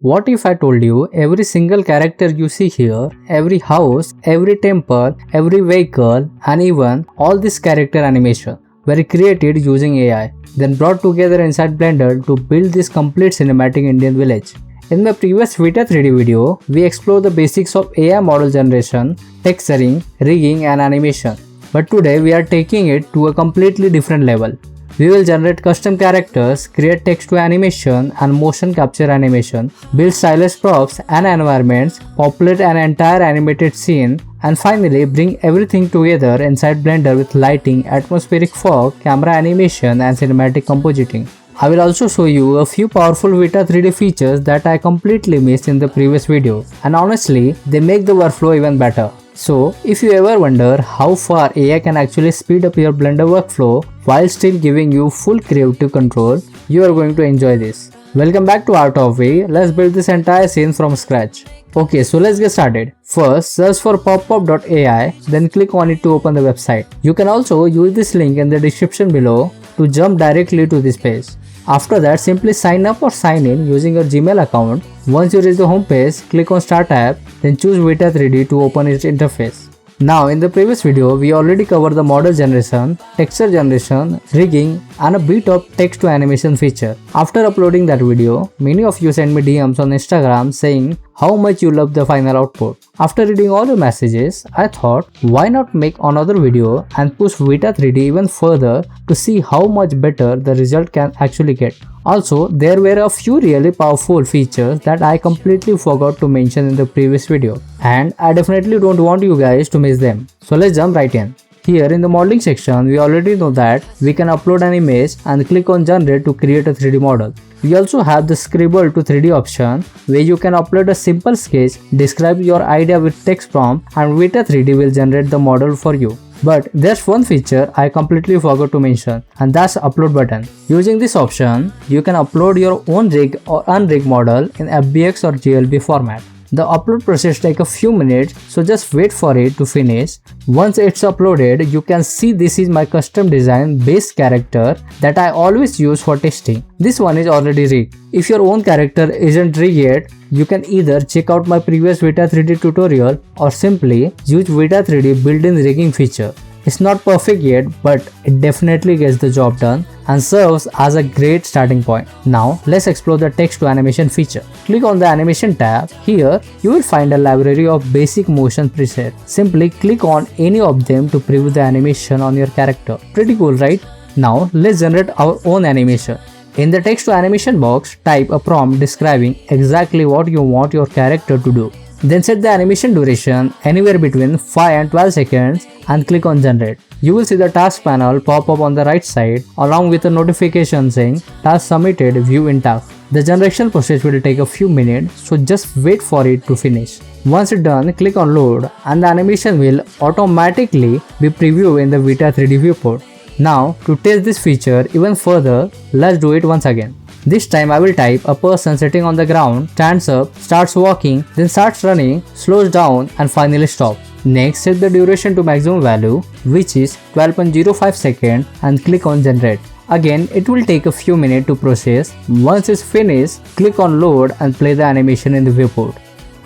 What if I told you every single character you see here, every house, every temple, every vehicle, and even all this character animation were created using AI, then brought together inside Blender to build this complete cinematic Indian village? In my previous Vita 3D video, we explored the basics of AI model generation, texturing, rigging, and animation. But today we are taking it to a completely different level. We will generate custom characters, create text to animation and motion capture animation, build stylized props and environments, populate an entire animated scene, and finally bring everything together inside Blender with lighting, atmospheric fog, camera animation, and cinematic compositing. I will also show you a few powerful Vita 3D features that I completely missed in the previous video, and honestly, they make the workflow even better. So, if you ever wonder how far AI can actually speed up your Blender workflow while still giving you full creative control, you are going to enjoy this. Welcome back to Art of Way. Let's build this entire scene from scratch. Okay, so let's get started. First, search for popup.ai, then click on it to open the website. You can also use this link in the description below to jump directly to this page. After that, simply sign up or sign in using your Gmail account. Once you reach the home page, click on Start app, then choose Vita 3D to open its interface. Now, in the previous video, we already covered the model generation, texture generation, rigging, and a bit of text to animation feature. After uploading that video, many of you sent me DMs on Instagram saying how much you love the final output. After reading all your messages, I thought, why not make another video and push Vita 3D even further to see how much better the result can actually get. Also, there were a few really powerful features that I completely forgot to mention in the previous video, and I definitely don't want you guys to miss them. So let's jump right in. Here in the modeling section, we already know that we can upload an image and click on generate to create a 3D model. We also have the scribble to 3D option where you can upload a simple sketch, describe your idea with text prompt, and Vita 3D will generate the model for you. But there's one feature I completely forgot to mention, and that's upload button. Using this option, you can upload your own rig or unrigged model in FBX or GLB format. The upload process takes a few minutes, so just wait for it to finish. Once it's uploaded, you can see this is my custom design base character that I always use for testing. This one is already rigged. If your own character isn't rigged yet, you can either check out my previous Vita 3D tutorial or simply use Vita 3D built-in rigging feature. It's not perfect yet, but it definitely gets the job done and serves as a great starting point. Now, let's explore the text to animation feature. Click on the animation tab. Here, you will find a library of basic motion presets. Simply click on any of them to preview the animation on your character. Pretty cool, right? Now, let's generate our own animation. In the text to animation box, type a prompt describing exactly what you want your character to do. Then set the animation duration anywhere between 5 and 12 seconds and click on generate. You will see the task panel pop up on the right side along with a notification saying task submitted, view in task. The generation process will take a few minutes, so just wait for it to finish. Once it's done, click on load and the animation will automatically be previewed in the Vita 3D viewport. Now, to test this feature even further, let's do it once again. This time I will type a person sitting on the ground, stands up, starts walking, then starts running, slows down and finally stops. Next, set the duration to maximum value, which is 12.05 seconds, and click on generate. Again, it will take a few minutes to process. Once it's finished, click on load and play the animation in the viewport.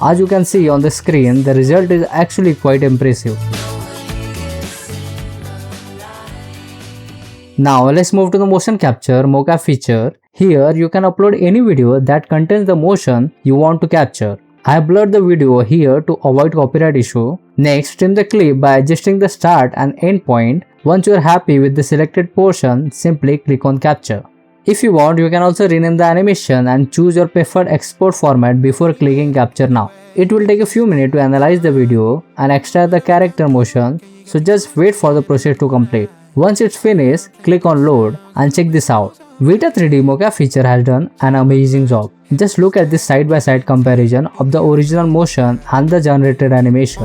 As you can see on the screen, the result is actually quite impressive. Now let's move to the motion capture Mocap feature. Here you can upload any video that contains the motion you want to capture. I have blurred the video here to avoid copyright issue. Next, trim the clip by adjusting the start and end point. Once you are happy with the selected portion, simply click on capture. If you want, you can also rename the animation and choose your preferred export format before clicking capture now. It will take a few minutes to analyze the video and extract the character motion, so just wait for the process to complete. Once it's finished, click on load and check this out. Vita 3D Mocap feature has done an amazing job. Just look at this side-by-side comparison of the original motion and the generated animation.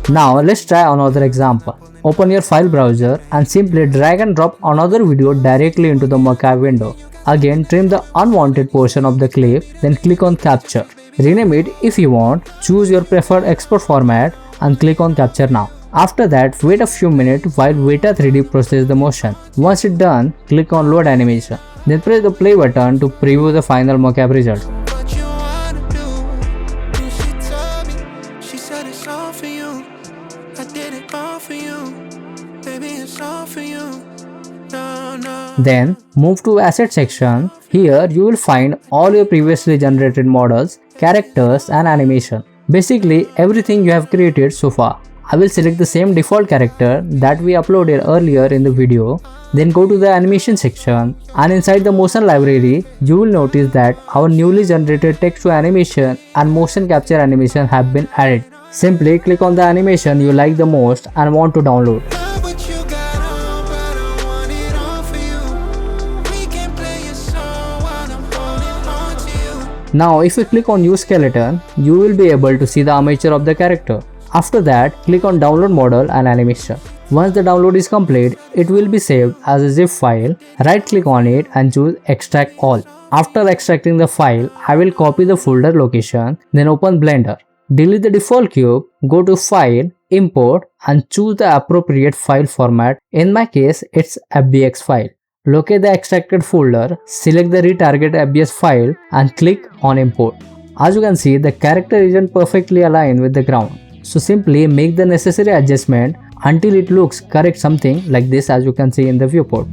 Now let's try another example. Open your file browser and simply drag and drop another video directly into the Mocap window. Again, trim the unwanted portion of the clip, then click on capture. Rename it if you want, choose your preferred export format and click on capture now. After that, wait a few minutes while Vita 3D processes the motion. Once it's done, click on load animation. Then press the play button to preview the final mocap result. What you wanna do? She told me, she said it's all for you. I did it all for you. Baby, it's all for you. No. Then move to asset section. Here you will find all your previously generated models, characters and animation. Basically everything you have created so far. I will select the same default character that we uploaded earlier in the video. Then go to the animation section, and inside the motion library you will notice that our newly generated text to animation and motion capture animation have been added. Simply click on the animation you like the most and want to download. Love what you got on, but I want it all for you. We can play a song while I'm holding on to you. Now if you click on use skeleton, you will be able to see the armature of the character. After that, click on download model and animation. Once the download is complete, it will be saved as a zip file. Right click on it and choose extract all. After extracting the file, I will copy the folder location, then open Blender. Delete the default cube, go to file, import and choose the appropriate file format. In my case, it's FBX file. Locate the extracted folder, select the retarget FBS file and click on import. As you can see, the character isn't perfectly aligned with the ground. So simply make the necessary adjustment until it looks correct, something like this as you can see in the viewport.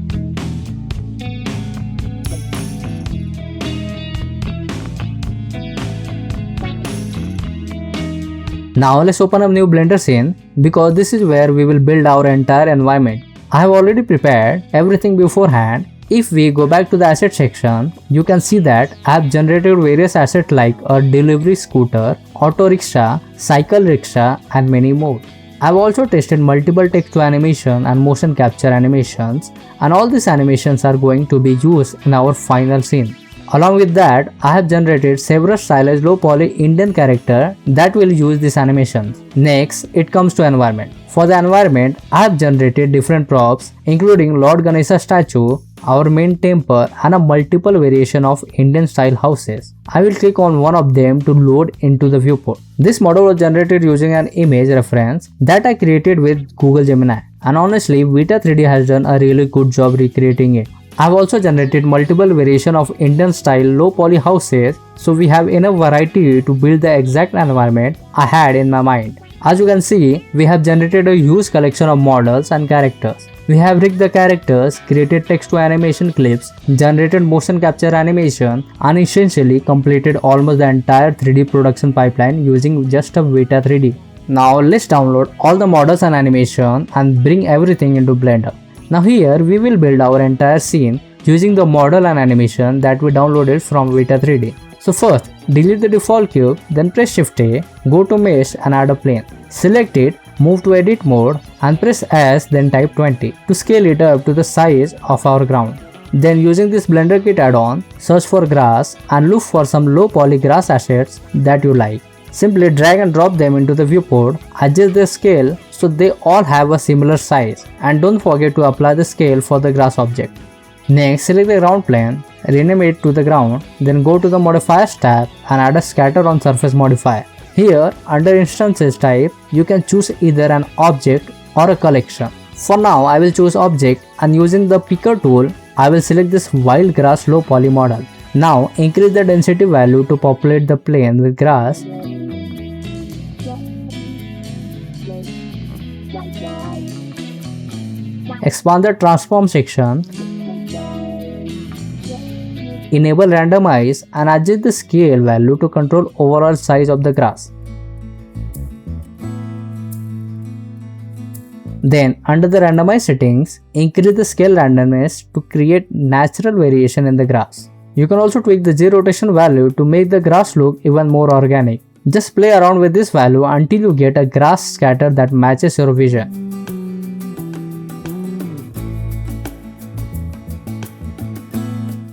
Now let's open a new Blender scene because this is where we will build our entire environment. I have already prepared everything beforehand. If we go back to the asset section, you can see that I have generated various assets like a delivery scooter, auto rickshaw, cycle rickshaw and many more. I have also tested multiple text to animation and motion capture animations, and all these animations are going to be used in our final scene. Along with that, I have generated several stylized low poly Indian characters that will use these animations. Next, it comes to environment. For the environment, I have generated different props including Lord Ganesha statue, our main temple and a multiple variation of Indian style houses. I will click on one of them to load into the viewport. This model was generated using an image reference that I created with Google Gemini, and honestly Vita3D has done a really good job recreating it. I have also generated multiple variation of Indian style low poly houses, so we have enough variety to build the exact environment I had in my mind. As you can see, we have generated a huge collection of models and characters. We have rigged the characters, created text to animation clips, generated motion capture animation, and essentially completed almost the entire 3D production pipeline using just a Vita3D. Now let's download all the models and animation and bring everything into Blender. Now here we will build our entire scene using the model and animation that we downloaded from Vita3D. So first, delete the default cube, then press Shift A, go to Mesh and add a plane. Select it, move to Edit mode and press S, then type 20 to scale it up to the size of our ground. Then using this Blender Kit add-on, search for grass and look for some low poly grass assets that you like. Simply drag and drop them into the viewport, adjust the scale so they all have a similar size, and don't forget to apply the scale for the grass object. Next, select the ground plane, rename it to the ground, then go to the modifiers tab and add a scatter on surface modifier. Here, under instances type, you can choose either an object or a collection. For now, I will choose object, and using the picker tool, I will select this wild grass low poly model. Now, increase the density value to populate the plane with grass. Expand the transform section. Enable randomize and adjust the scale value to control overall size of the grass. Then under the randomize settings, increase the scale randomness to create natural variation in the grass. You can also tweak the Z rotation value to make the grass look even more organic. Just play around with this value until you get a grass scatter that matches your vision.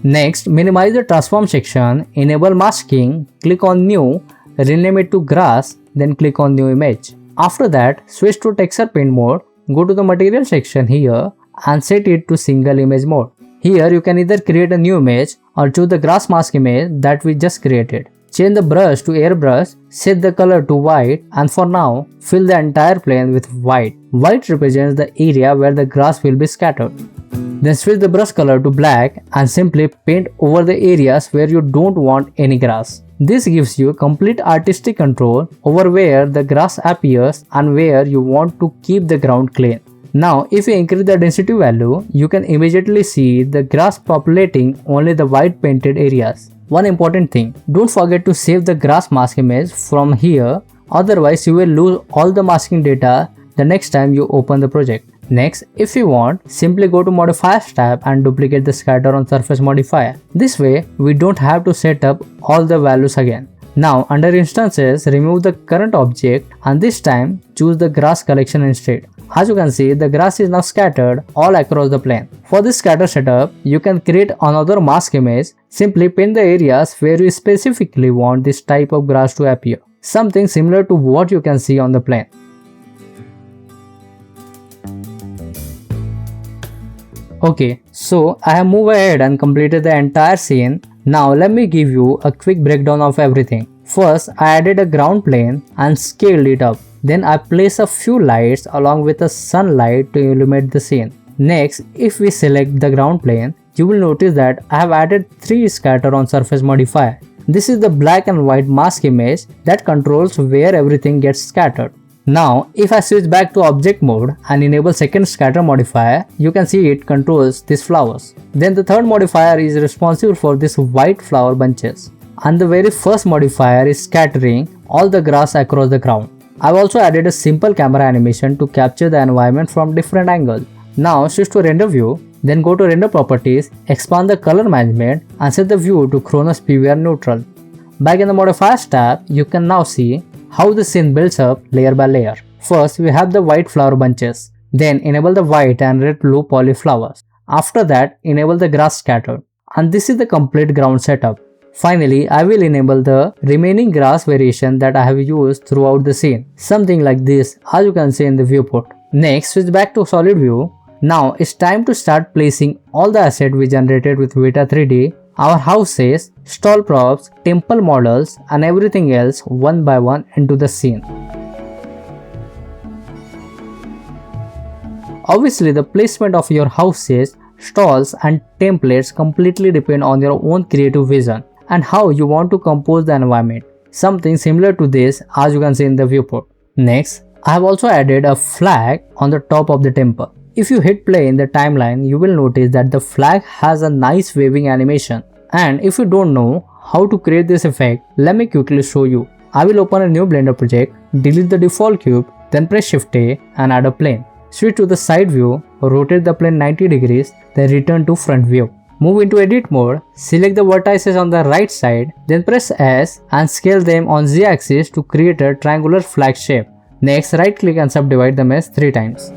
Next, minimize the transform section, enable masking, click on new, rename it to grass, then click on new image. After that, switch to texture paint mode, go to the material section here and set it to single image mode. Here you can either create a new image or choose the grass mask image that we just created. Change the brush to airbrush, set the color to white, and for now, fill the entire plane with white. White represents the area where the grass will be scattered. Then switch the brush color to black and simply paint over the areas where you don't want any grass. This gives you complete artistic control over where the grass appears and where you want to keep the ground clean. Now, if you increase the density value, you can immediately see the grass populating only the white painted areas. One important thing, don't forget to save the grass mask image from here, otherwise you will lose all the masking data the next time you open the project. Next, if you want, simply go to Modifiers tab and duplicate the scatter on surface modifier. This way, we don't have to set up all the values again. Now, under instances, remove the current object and this time choose the grass collection instead. As you can see, the grass is now scattered all across the plane. For this scatter setup, you can create another mask image. Simply paint the areas where you specifically want this type of grass to appear. Something similar to what you can see on the plane. Okay, so I have moved ahead and completed the entire scene. Now let me give you a quick breakdown of everything. First, I added a ground plane and scaled it up. Then I placed a few lights along with a sunlight to illuminate the scene. Next, if we select the ground plane, you will notice that I have added 3 scatter on surface modifier. This is the black and white mask image that controls where everything gets scattered. Now, if I switch back to object mode and enable second scatter modifier, you can see it controls these flowers. Then the third modifier is responsible for these white flower bunches. And the very first modifier is scattering all the grass across the ground. I've also added a simple camera animation to capture the environment from different angles. Now switch to render view, then go to render properties, expand the color management and set the view to Chronos PVR neutral. Back in the modifiers tab, you can now see how the scene builds up layer by layer. First, we have the white flower bunches. Then enable the white and red blue poly flowers. After that, enable the grass scattered. And this is the complete ground setup. Finally, I will enable the remaining grass variation that I have used throughout the scene. Something like this, as you can see in the viewport. Next, switch back to solid view. Now it's time to start placing all the assets we generated with Vita3D, our houses, stall props, temple models and everything else one by one into the scene. Obviously, the placement of your houses, stalls and templates completely depend on your own creative vision and how you want to compose the environment. Something similar to this as you can see in the viewport. Next, I have also added a flag on the top of the temple. If you hit play in the timeline, you will notice that the flag has a nice waving animation. And if you don't know how to create this effect, let me quickly show you. I will open a new Blender project, delete the default cube, then press Shift A and add a plane. Switch to the side view, rotate the plane 90 degrees, then return to front view. Move into edit mode, select the vertices on the right side, then press S and scale them on Z axis to create a triangular flag shape. Next, right click and subdivide the mesh 3 times.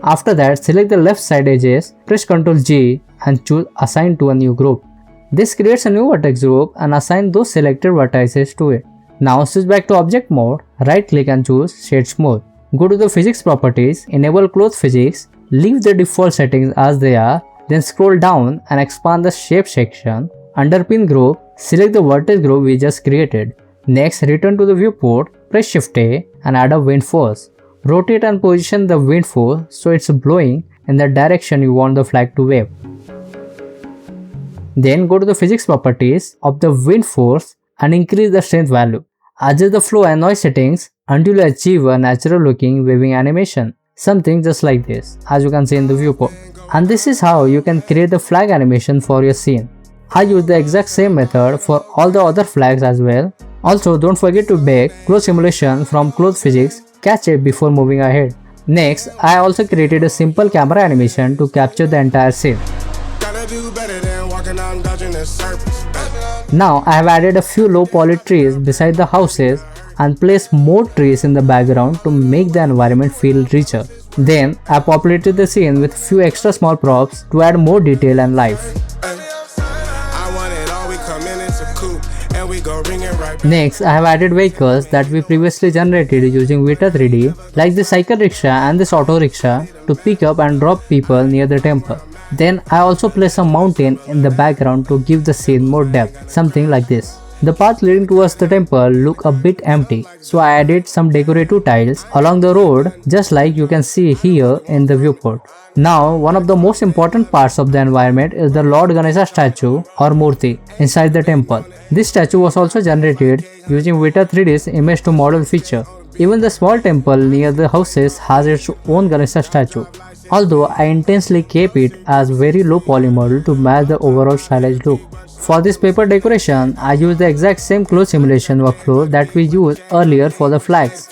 After that, select the left side edges, press Ctrl G and choose Assign to a new group. This creates a new vertex group and assign those selected vertices to it. Now switch back to object mode, right click and choose Shade Smooth. Go to the physics properties, enable cloth physics, leave the default settings as they are, then scroll down and expand the shape section. Under pin group, select the vertex group we just created. Next, return to the viewport, press Shift A and add a wind force. Rotate and position the wind force so it's blowing in the direction you want the flag to wave. Then go to the physics properties of the wind force and increase the strength value. Adjust the flow and noise settings until you achieve a natural looking waving animation. Something just like this, as you can see in the viewport. And this is how you can create the flag animation for your scene. I use the exact same method for all the other flags as well. Also, don't forget to bake cloth simulation from cloth physics, catch it before moving ahead. Next, I also created a simple camera animation to capture the entire scene. Now I have added a few low poly trees beside the houses and placed more trees in the background to make the environment feel richer. Then I populated the scene with few extra small props to add more detail and life. Next, I have added vehicles that we previously generated using Vita3D, like the cycle rickshaw and this auto rickshaw, to pick up and drop people near the temple. Then I also placed a mountain in the background to give the scene more depth, something like this. The path leading towards the temple looked a bit empty, so I added some decorative tiles along the road just like you can see here in the viewport. Now, one of the most important parts of the environment is the Lord Ganesha statue or Murti inside the temple. This statue was also generated using Vita3D's image to model feature. Even the small temple near the houses has its own Ganesha statue, although I intensely kept it as very low poly model to match the overall stylized look. For this paper decoration, I used the exact same cloth simulation workflow that we used earlier for the flags.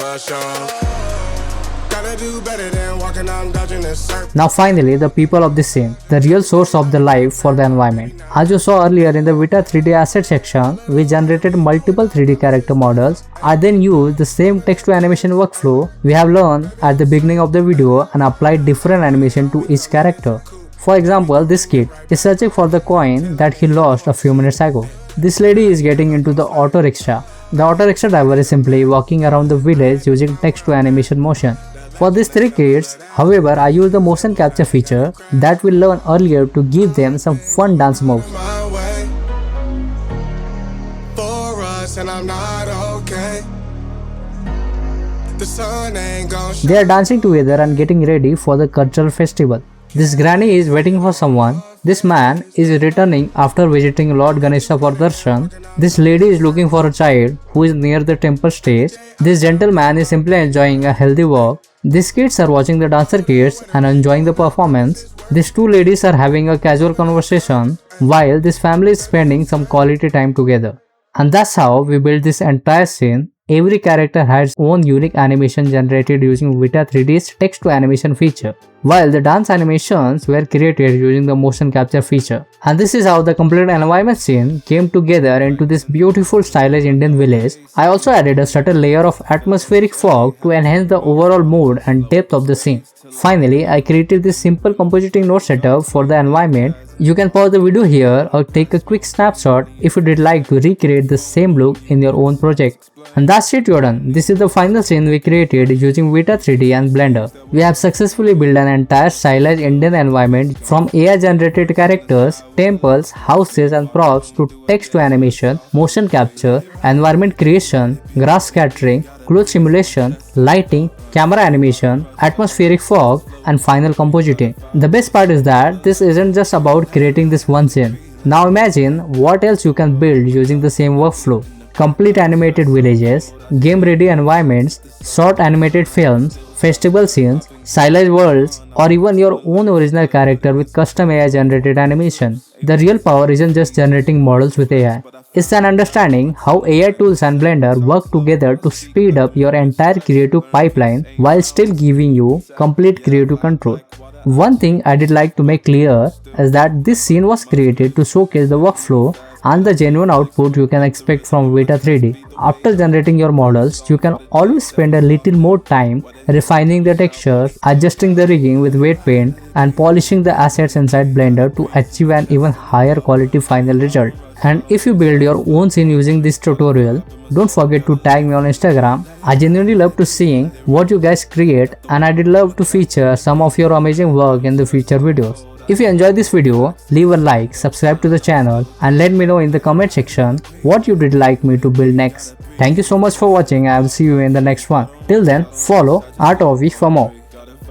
Now finally, the people of the scene, the real source of the life for the environment. As you saw earlier in the Vita3D asset section, we generated multiple 3D character models. I then used the same text-to-animation workflow we have learned at the beginning of the video and applied different animation to each character. For example, this kid is searching for the coin that he lost a few minutes ago. This lady is getting into the auto rickshaw. The auto rickshaw driver is simply walking around the village using text-to-animation motion. For these three kids, however, I used the motion capture feature that we learned earlier to give them some fun dance moves. They are dancing together and getting ready for the cultural festival. This granny is waiting for someone. This man is returning after visiting Lord Ganesha for darshan. This lady is looking for a child who is near the temple stage. This gentleman is simply enjoying a healthy walk. These kids are watching the dancer kids and enjoying the performance. These two ladies are having a casual conversation while this family is spending some quality time together. And that's how we built this entire scene. Every character has its own unique animation generated using Vita3D's text-to-animation feature, while the dance animations were created using the motion capture feature. And this is how the complete environment scene came together into this beautiful stylish Indian village. I also added a subtle layer of atmospheric fog to enhance the overall mood and depth of the scene. Finally, I created this simple compositing node setup for the environment. You can pause the video here or take a quick snapshot if you did like to recreate the same look in your own project. And that's it, you're done. This is the final scene we created using Vita3D and Blender. We have successfully built an entire stylized Indian environment from AI generated characters, temples, houses and props to text to animation, motion capture, environment creation, grass scattering, cloth simulation, lighting, camera animation, atmospheric fog, and final compositing. The best part is that this isn't just about creating this one scene. Now imagine what else you can build using the same workflow. Complete animated villages, game-ready environments, short animated films, festival scenes, stylized worlds, or even your own original character with custom AI-generated animation. The real power isn't just generating models with AI. It's an understanding how AI tools and Blender work together to speed up your entire creative pipeline while still giving you complete creative control. One thing I did like to make clear is that this scene was created to showcase the workflow and the genuine output you can expect from Vita3D. After generating your models, you can always spend a little more time refining the textures, adjusting the rigging with weight paint, and polishing the assets inside Blender to achieve an even higher quality final result. And if you build your own scene using this tutorial, don't forget to tag me on Instagram. I genuinely love to see what you guys create, and I did love to feature some of your amazing work in the future videos. If you enjoyed this video, leave a like, subscribe to the channel, and let me know in the comment section what you did like me to build next. Thank you so much for watching. I will see you in the next one. Till then, follow Art of Abhi for more.